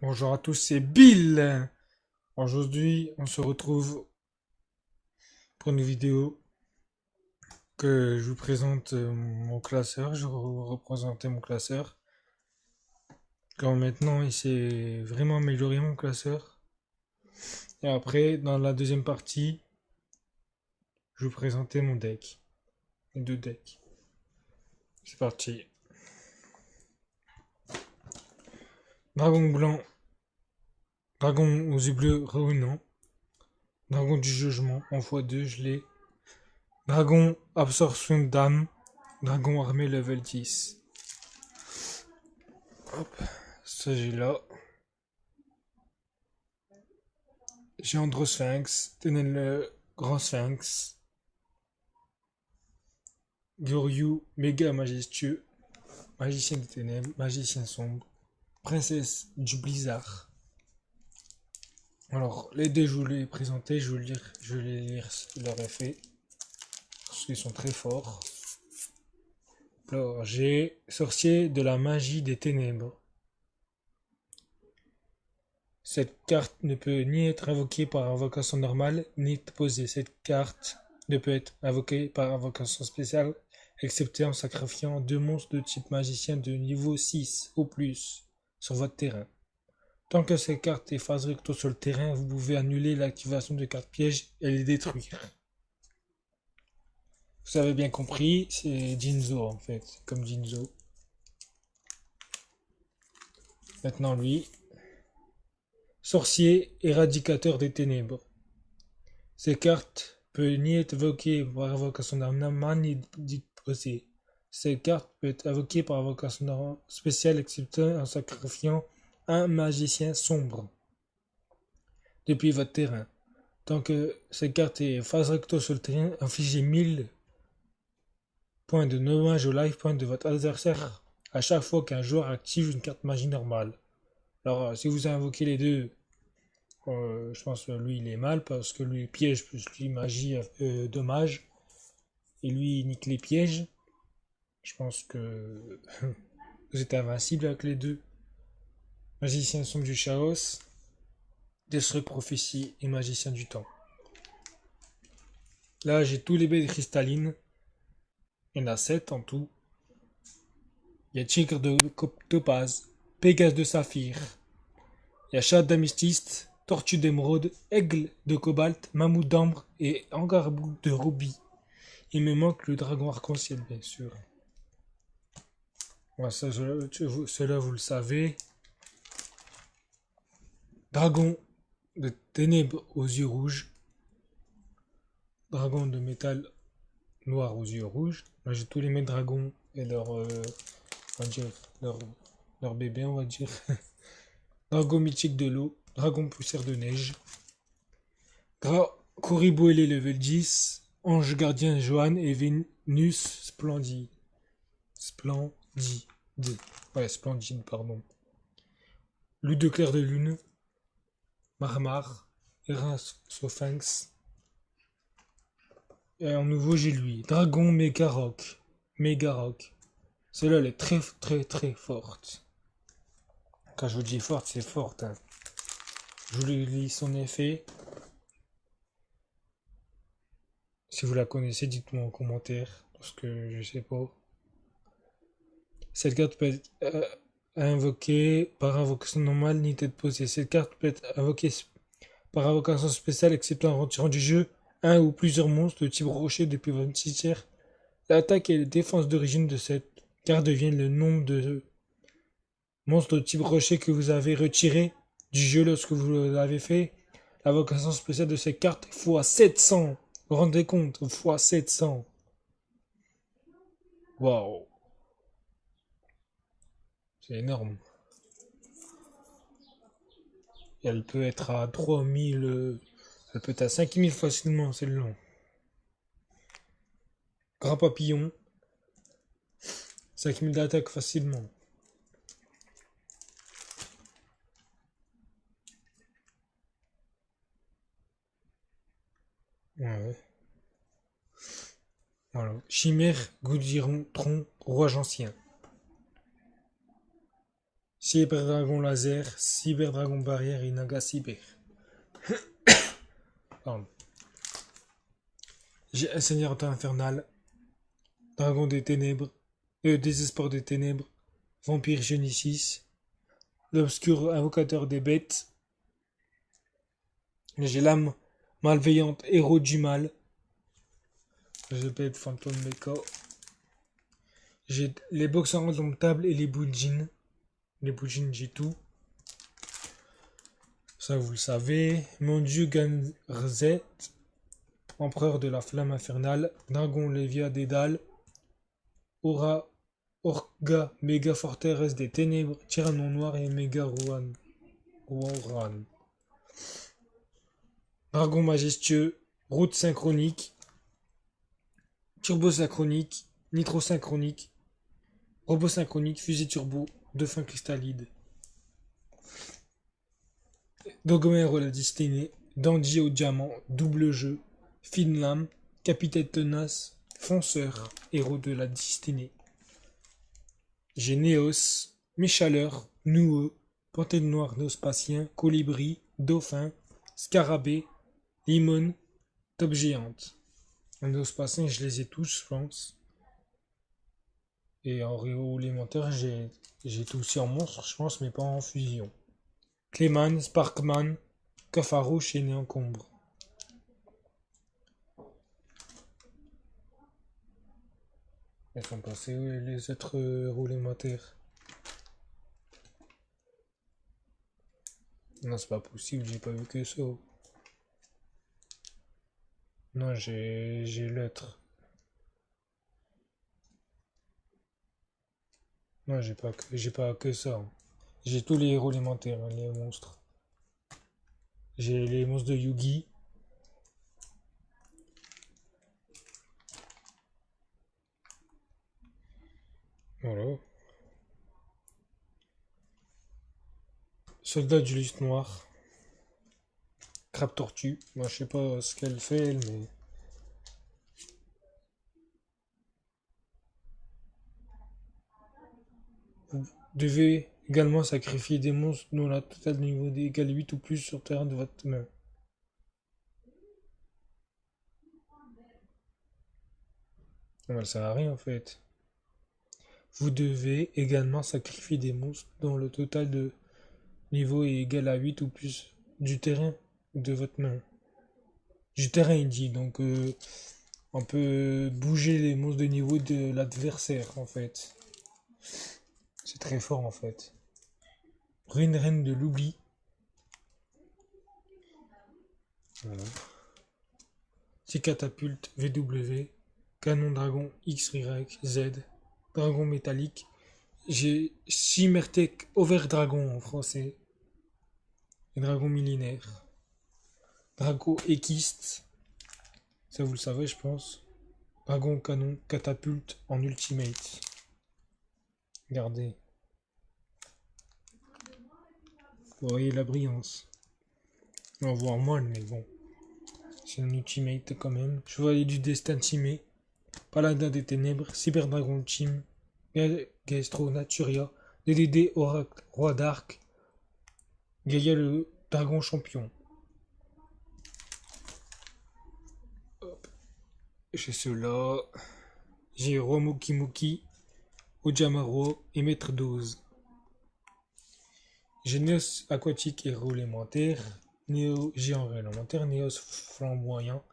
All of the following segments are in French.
Bonjour à tous, c'est Bill. Aujourd'hui, on se retrouve pour une vidéo que je vous présente mon classeur. Je vais vous représenter mon classeur. Quand maintenant, il s'est vraiment amélioré mon classeur. Et après, dans la deuxième partie, je vais vous présenter mon deck. Les deux decks. C'est parti. Dragon blanc, dragon aux yeux bleus ruinant, dragon du jugement en x2, je l'ai. Dragon absorption d'âme, dragon armé level 10. Hop, ça j'ai là. J'ai Androsphinx, tenez le grand sphinx. Goryu, méga majestueux. Magicien des ténèbres, magicien sombre. Princesse du blizzard. Alors, les deux, je vous les ai présentés, je vais les lire leur effet. Parce qu'ils sont très forts. Alors, j'ai sorcier de la magie des ténèbres. Cette carte ne peut ni être invoquée par invocation normale, ni posée. Cette carte ne peut être invoquée par invocation spéciale, excepté en sacrifiant deux monstres de type magicien de niveau 6 ou plus sur votre terrain. Tant que cette carte est phase recto sur le terrain, vous pouvez annuler l'activation de cartes pièges et les détruire. Vous avez bien compris, c'est Jinzo en fait, comme Jinzo. Maintenant lui, sorcier éradicateur des ténèbres. Ces cartes peuvent ni être invoquées par invocation normale ni disposée. Cette carte peut être invoquée par invocation spéciale excepté en sacrifiant un magicien sombre depuis votre terrain. Tant que cette carte est phase recto sur le terrain, infligez 1000 points de dommage au life point de votre adversaire à chaque fois qu'un joueur active une carte magie normale. Alors si vous invoquez les deux, je pense que lui il est mal parce que lui piège plus lui magie dommage et lui il nique les pièges. Je pense que vous êtes invincible avec les deux. Magicien sombre du chaos, Destruct prophétie et magicien du temps. Là j'ai tous les baies cristallines. Il y en a 7 en tout. Il y a Tigre de Topaz, Pégase de Saphir. Il y a Chat d'améthyste, Tortue d'émeraude, Aigle de Cobalt, Mammouth d'ambre et Angarbou de Rubis. Il me manque le dragon arc-en-ciel, bien sûr. Ouais, cela, vous le savez. Dragon de ténèbres aux yeux rouges. Dragon de métal noir aux yeux rouges. Là, j'ai tous les mêmes dragons et on va dire, leur, leur bébé, on va dire. Dragon mythique de l'eau. Dragon poussière de neige. Corriboélé level 10. Ange gardien Johan et Vénus Splendide. Splendide. Ouais, Splendide, pardon. Loup de clair de lune. Marmar. Sphinx. Et en nouveau, j'ai lui. Dragon Méga Rock. Méga Rock. Celle-là, elle est très, très, très forte. Quand je vous dis forte, c'est forte. Hein. Je vous lis son effet. Si vous la connaissez, dites-moi en commentaire. Parce que je sais pas. Cette carte peut être invoquée par invocation normale, ni tête posée. Cette carte peut être invoquée par invocation spéciale, excepté en retirant du jeu un ou plusieurs monstres de type rocher depuis votre cimetière. L'attaque et la défense d'origine de cette carte deviennent le nombre de monstres de type rocher que vous avez retiré du jeu lorsque vous l'avez fait. L'invocation spéciale de cette carte x 700. Vous vous rendez compte? X 700. Waouh. C'est énorme. Et elle peut être à 3000. Elle peut être à 5000 facilement, celle-là. Grand papillon. 5000 d'attaque facilement. Ouais. Voilà. Chimère, Goudiron, Tron, Rouage ancien. Cyber Dragon Laser, Cyber Dragon Barrière et Naga Cyber. Pardon. J'ai un Seigneur infernal, Dragon des Ténèbres, Désespoir des Ténèbres, Vampire Genesis, l'Obscur Invocateur des Bêtes. J'ai l'âme malveillante, Héros du Mal. Je pète Phantom Mecha. J'ai les boxeurs indomptables et les Boujins. Les Boujins, j'ai tout. Ça, vous le savez. Mon dieu Ganrzet, empereur de la flamme infernale. Dragon Lévia Dédale. Aura Orga, méga forteresse des ténèbres. Tyrannon noir et méga Rohan. Dragon majestueux. Route synchronique. Turbo synchronique. Nitro synchronique. Robot synchronique. Fusée turbo. Dauphin cristallide. Dogomero la destinée. Dandy au diamant. Double jeu. Finlam. Capitaine tenace. Fonceur. Héros de la destinée. J'ai Néos. Méchaleur. Noueux. Panthère noire néospatien. Colibri. Dauphin. Scarabée. Limon. Top géante. En néospatien, je les ai tous, je pense. Et en réo élémentaire, j'ai tout aussi en monstre, je pense, mais pas en fusion. Clayman, Sparkman, Cafarouche et Néencombre. Elles sont passées où les autres héros élémentaires? Non, c'est pas possible, j'ai pas vu que ça. Non, j'ai l'autre. Non, j'ai pas que ça. J'ai tous les héros élémentaires, hein, les monstres. J'ai les monstres de Yugi. Voilà. Soldat du lys noir. Crabe tortue. Moi, je sais pas ce qu'elle fait, elle, mais. Vous devez également sacrifier des monstres dont la totale de niveau égale 8 ou plus sur le terrain de votre main. Non, ça sert à rien en fait. Vous devez également sacrifier des monstres dont le total de niveau est égal à 8 ou plus du terrain de votre main. Du terrain, il dit, donc on peut bouger les monstres de niveau de l'adversaire en fait. C'est très fort en fait. Ruine reine de l'oubli. Voilà. C'est catapulte VW. Canon dragon XYZ. Dragon métallique. J'ai Chimertech Overdragon en français. Et dragon millénaire. Drago équiste. Ça vous le savez je pense. Dragon canon catapulte en ultimate. Regardez. Vous voyez la brillance. On va voir moins mais bon. C'est un ultimate quand même. Chevalier du destin timé. Paladin des ténèbres. Cyberdragon team. Gaestro Naturia. DDD Oracle Roi d'Arc. Gaïa le dragon champion. Hop. J'ai ceux-là. J'ai Romuki Muki. Ojamaro et Maître 12. J'ai Néos aquatique et élémentaire. Néo géant élémentaire. Néos flamboyant.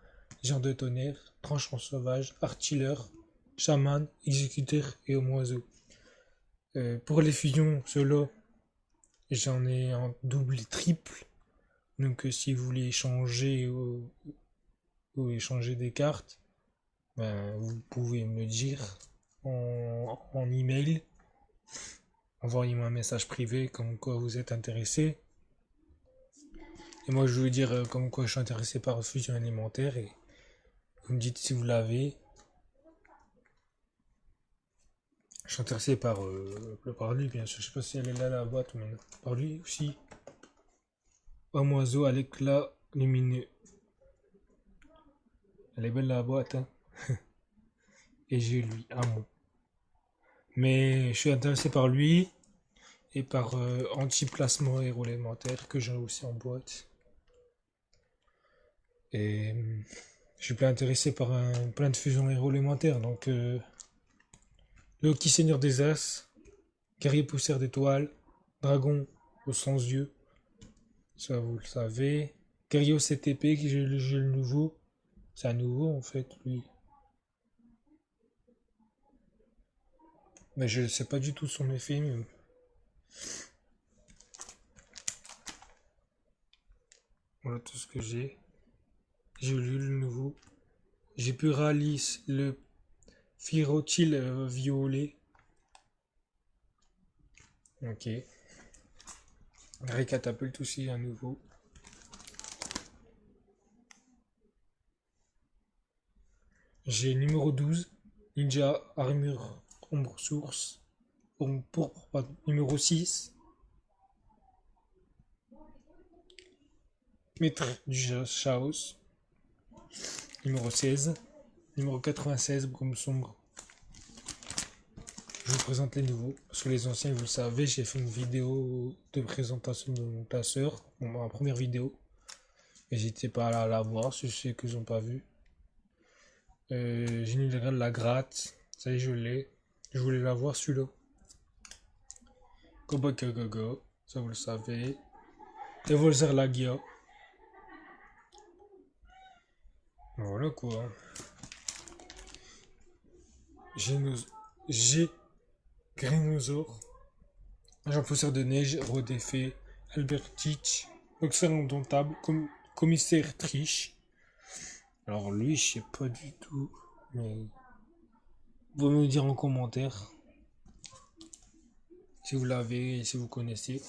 Géant de tonnerre. Tranchant sauvage. Artilleur. Chaman. Exécuteur et homme oiseau. Pour les fusions, ceux-là, j'en ai en double et triple. Donc si vous voulez échanger ou échanger des cartes, ben, vous pouvez me le dire en email. Envoyez-moi un message privé comme quoi vous êtes intéressé. Et moi je vais vous dire comme quoi je suis intéressé par fusion alimentaire et vous me dites si vous l'avez. Je suis intéressé par lui bien sûr. Je sais pas si elle est là la boîte mais par lui aussi. Homme oiseau à l'éclat lumineux. Elle est belle la boîte hein. Et j'ai lui, un mot. Mais je suis intéressé par lui. et par anti-placement héros élémentaire que j'ai aussi en boîte. Et je suis plein intéressé par plein de fusions héros élémentaires. Donc Loki Seigneur des As, Guerrier Poussière d'étoiles, Dragon au sens Dieu, ça vous le savez. Guerrier au CTP, qui j'ai le nouveau. C'est un nouveau en fait, lui. Mais je ne sais pas du tout son effet. Mais... voilà tout ce que j'ai. J'ai lu le nouveau. J'ai pu Ralis, le Firotil violet. Ok. Récatapulte aussi, un nouveau. J'ai numéro 12, Ninja Armure Ombre Source. Pourpre, numéro 6. Maître du Chaos. Numéro 16. Numéro 96, Brume Sombre. Je vous présente les nouveaux. Parce que les anciens, vous le savez, j'ai fait une vidéo de présentation de mon classeur. Ma première vidéo. N'hésitez pas à la voir si ceux que n'ont pas vu. J'ai mis la gratte. Ça y est, je l'ai. Je voulais la voir celui-là. Cowboy Go, ça vous le savez. Evolzer Lagia. Voilà quoi. J'ai Grinosaur. Agent Fosseur de Neige, Rodéfé, Albertich, Boxer Indomptable, Commissaire Triche. Alors lui, je sais pas du tout, mais vous me dire en commentaire si vous l'avez et si vous connaissez.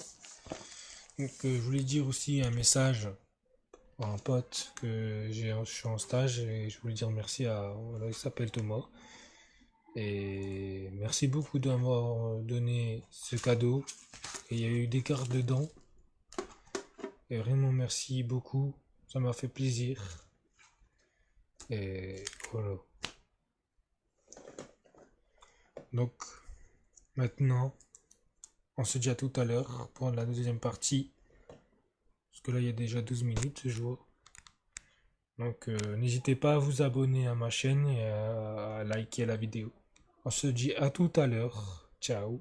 Donc je voulais dire aussi un message à un pote que je suis en stage et je voulais dire merci à, voilà, il s'appelle Thomas. Et merci beaucoup d'avoir donné ce cadeau. Et il y a eu des cartes dedans. Et vraiment merci beaucoup. Ça m'a fait plaisir. Et voilà. Donc maintenant, on se dit à tout à l'heure pour la deuxième partie. Parce que là il y a déjà 12 minutes, je vois. Donc n'hésitez pas à vous abonner à ma chaîne et à liker la vidéo. On se dit à tout à l'heure. Ciao.